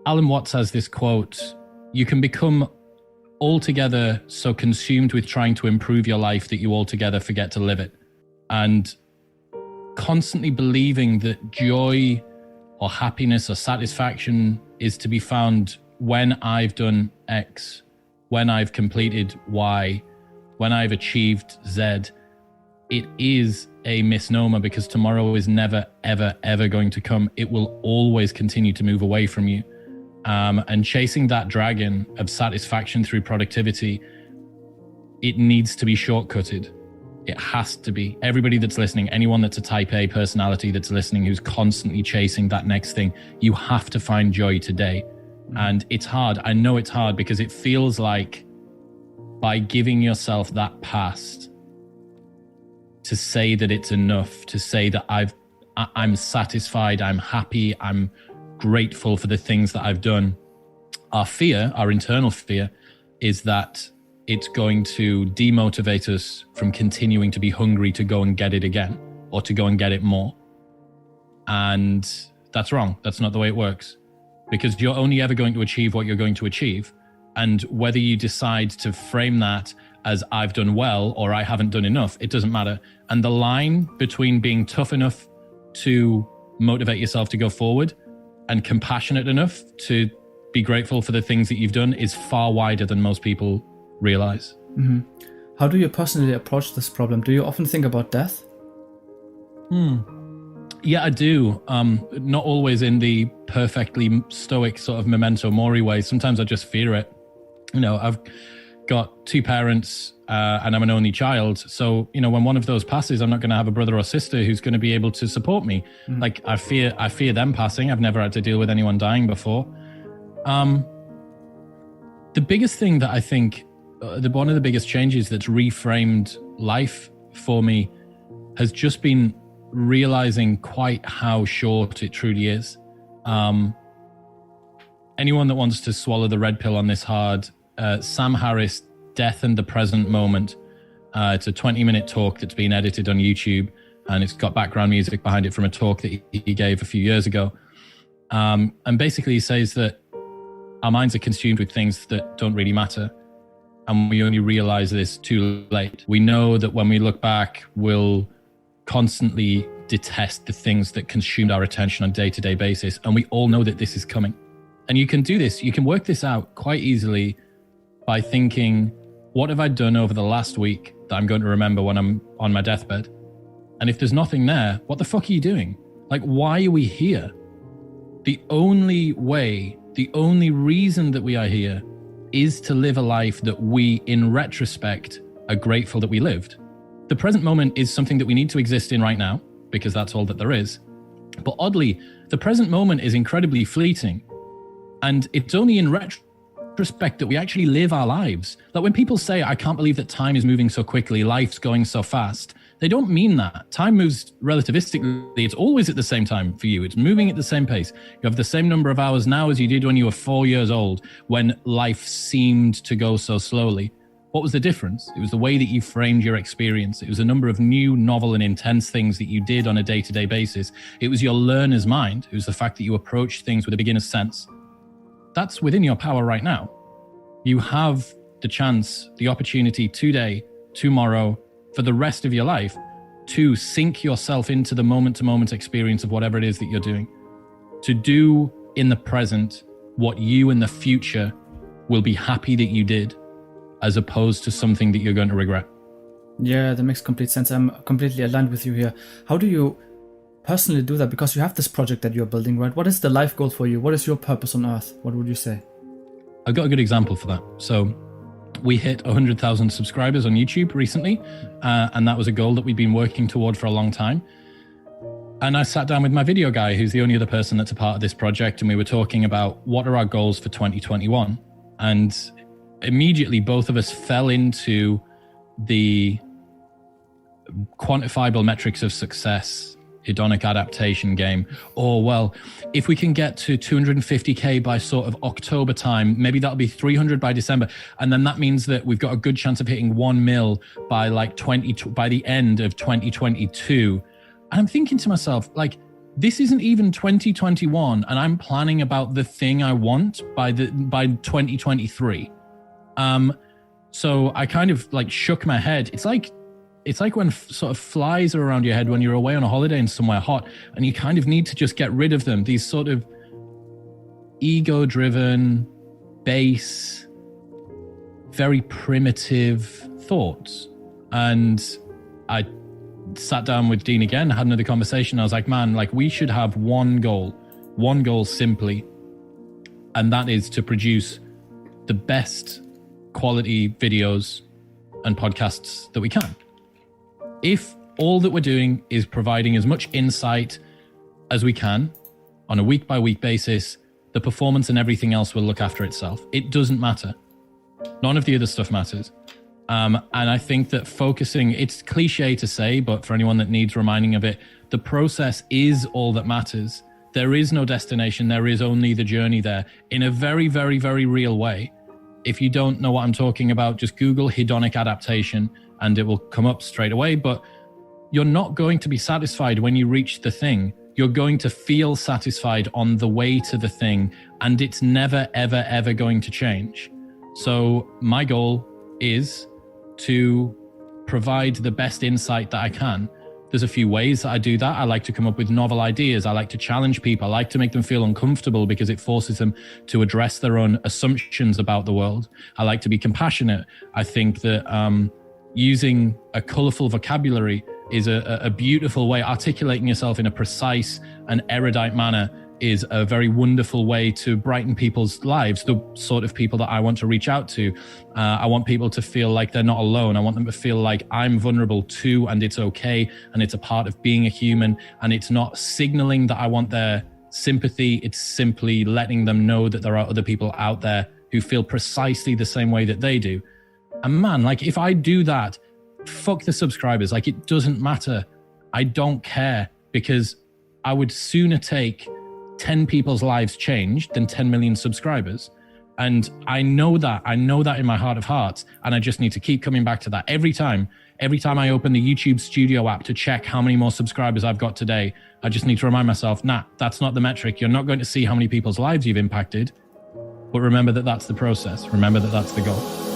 Alan Watts has this quote: you can become altogether so consumed with trying to improve your life that you altogether forget to live it. And constantly believing that joy or happiness or satisfaction is to be found when I've done X, when I've completed Y, when I've achieved Z, it is a misnomer, because tomorrow is never, ever, ever going to come. It will always continue to move away from you. And chasing that dragon of satisfaction through productivity, it needs to be shortcutted. It has to be. Everybody that's listening, anyone that's a type A personality that's listening, who's constantly chasing that next thing, you have to find joy today. And it's hard. I know it's hard, because it feels like by giving yourself that past to say that it's enough, to say that I'm satisfied, I'm happy, I'm grateful for the things that I've done. Our fear, our internal fear, is that it's going to demotivate us from continuing to be hungry to go and get it again, or to go and get it more. And that's wrong. That's not the way it works, because you're only ever going to achieve what you're going to achieve. And whether you decide to frame that as I've done well or I haven't done enough, it doesn't matter. And the line between being tough enough to motivate yourself to go forward and compassionate enough to be grateful for the things that you've done is far wider than most people realize. Mm-hmm. How do you personally approach this problem? Do you often think about death? Yeah, I do. Not always in the perfectly stoic sort of memento mori way. Sometimes I just fear it. You know, I've got two parents and I'm an only child. So, you know, when one of those passes, I'm not going to have a brother or sister who's going to be able to support me. Like I fear them passing. I've never had to deal with anyone dying before. The biggest thing that I think, one of the biggest changes that's reframed life for me has just been realizing quite how short it truly is. Anyone that wants to swallow the red pill on this hard, Sam Harris, Death and the Present Moment. It's a 20-minute talk that's been edited on YouTube, and it's got background music behind it from a talk that he gave a few years ago. And basically he says that our minds are consumed with things that don't really matter. And we only realize this too late. We know that when we look back, we'll constantly detest the things that consumed our attention on a day-to-day basis. And we all know that this is coming. And you can do this. You can work this out quite easily by thinking, what have I done over the last week that I'm going to remember when I'm on my deathbed? And if there's nothing there, what the fuck are you doing? Like, why are we here? The only way, the only reason that we are here is to live a life that we, in retrospect, are grateful that we lived. The present moment is something that we need to exist in right now, because that's all that there is. But oddly, the present moment is incredibly fleeting. And it's only in retrospect that we actually live our lives. Like when people say, I can't believe that time is moving so quickly, life's going so fast, they don't mean that. Time moves relativistically. It's always at the same time for you. It's moving at the same pace. You have the same number of hours now as you did when you were 4 years old, when life seemed to go so slowly. What was the difference? It was the way that you framed your experience. It was a number of new, novel, and intense things that you did on a day-to-day basis. It was your learner's mind. It was the fact that you approached things with a beginner's sense. That's within your power right now. You have the chance, the opportunity today, tomorrow, for the rest of your life, to sink yourself into the moment-to-moment experience of whatever it is that you're doing. To do in the present what you in the future will be happy that you did, as opposed to something that you're going to regret. Yeah, that makes complete sense. I'm completely aligned with you here. How do you personally do that? Because you have this project that you're building, right? What is the life goal for you? What is your purpose on Earth? What would you say? I've got a good example for that. So we hit 100,000 subscribers on YouTube recently, and that was a goal that we've been working toward for a long time. And I sat down with my video guy, who's the only other person that's a part of this project, and we were talking about what are our goals for 2021. And immediately both of us fell into the quantifiable metrics of success, hedonic adaptation game. Or, well, if we can get to 250K by sort of October time, maybe that'll be 300 by December. And then that means that we've got a good chance of hitting 1 mil by like by the end of 2022. And I'm thinking to myself, like, this isn't even 2021 and I'm planning about the thing I want by 2023. So I kind of like shook my head. It's like when sort of flies are around your head when you're away on a holiday and somewhere hot, and you kind of need to just get rid of them. These sort of ego-driven, base, very primitive thoughts. And I sat down with Dean again, had another conversation. I was like, man, like we should have one goal simply, and that is to produce the best quality videos and podcasts that we can. If all that we're doing is providing as much insight as we can on a week by week basis, the performance and everything else will look after itself. It doesn't matter. None of the other stuff matters. And I think that focusing, it's cliche to say, but for anyone that needs reminding of it, the process is all that matters. There is no destination. There is only the journey there in a very, very, very real way. If you don't know what I'm talking about, just Google hedonic adaptation and it will come up straight away. But you're not going to be satisfied when you reach the thing. You're going to feel satisfied on the way to the thing, and it's never, ever, ever going to change. So my goal is to provide the best insight that I can. There's a few ways that I do that. I like to come up with novel ideas. I like to challenge people. I like to make them feel uncomfortable because it forces them to address their own assumptions about the world. I like to be compassionate. I think that using a colorful vocabulary is a beautiful way. Articulating yourself in a precise and erudite manner is a very wonderful way to brighten people's lives, the sort of people that I want to reach out to. I want people to feel like they're not alone. I want them to feel like I'm vulnerable too, and it's okay, and it's a part of being a human, and it's not signaling that I want their sympathy. It's simply letting them know that there are other people out there who feel precisely the same way that they do. And man, like if I do that, fuck the subscribers. Like it doesn't matter. I don't care, because I would sooner take 10 people's lives changed than 10 million subscribers. And I know that in my heart of hearts. And I just need to keep coming back to that every time I open the YouTube Studio app to check how many more subscribers I've got today. I just need to remind myself, nah, that's not the metric. You're not going to see how many people's lives you've impacted, but remember that that's the process. Remember that that's the goal.